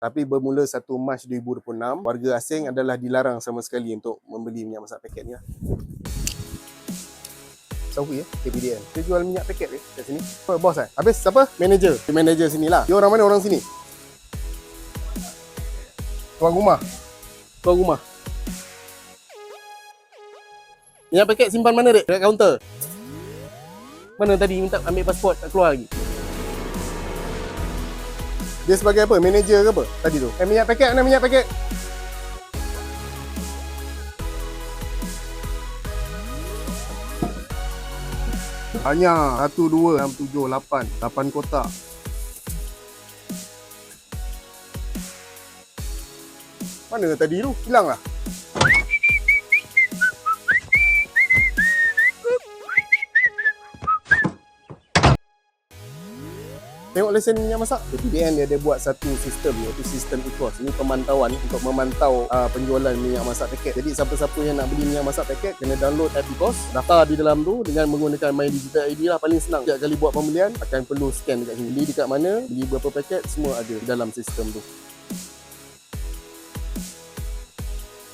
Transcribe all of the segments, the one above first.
Tapi bermula 1 Mac 2026, warga asing adalah dilarang sama sekali untuk membeli minyak masak paket ni lah. Sawi ya, KPDN. Dia jual minyak paket kat sini. Oh, bos habis siapa? Manager. Manager sini lah. Dia orang mana orang sini? Tuan rumah. Tuan rumah. Minyak paket simpan mana dek? Dekat kaunter. Mana tadi minta ambil pasport tak keluar lagi? Dia sebagai apa? Manager ke apa? Tadi tu. Minyak paket mana minyak paket? Banyak. 1, 2, 6, 7, 8. 8 kotak. Mana tadi tu? Hilang lah. Tengok lesen minyak masak. KPDN dia ada buat satu sistem, iaitu sistem e-cost. Ini pemantauan untuk memantau penjualan minyak masak paket. Jadi siapa-siapa yang nak beli minyak masak paket kena download app e-cost, daftar di dalam tu dengan menggunakan My Digital ID lah, paling senang. Setiap kali buat pembelian akan perlu scan dekat sini. Beli dekat mana, beli berapa paket, semua ada di dalam sistem tu.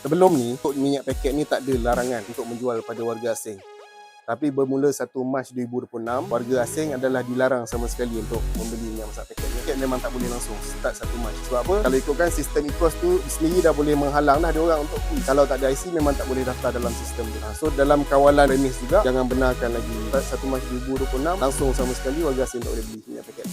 Sebelum ni, untuk minyak paket ni tak ada larangan untuk menjual pada warga asing. Tapi bermula 1 Mac 2026, warga asing adalah dilarang sama sekali untuk membeli minyak masak paket. Paket memang tak boleh langsung start 1 Mac. Sebab apa? Kalau ikutkan sistem e-cost tu sendiri dah boleh menghalang dah dia orang untuk beli. Kalau tak ada IC memang tak boleh daftar dalam sistem tu. So dalam kawalan remis juga, jangan benarkan lagi. Start 1 Mac 2026, langsung sama sekali warga asing tak boleh beli minyak paket.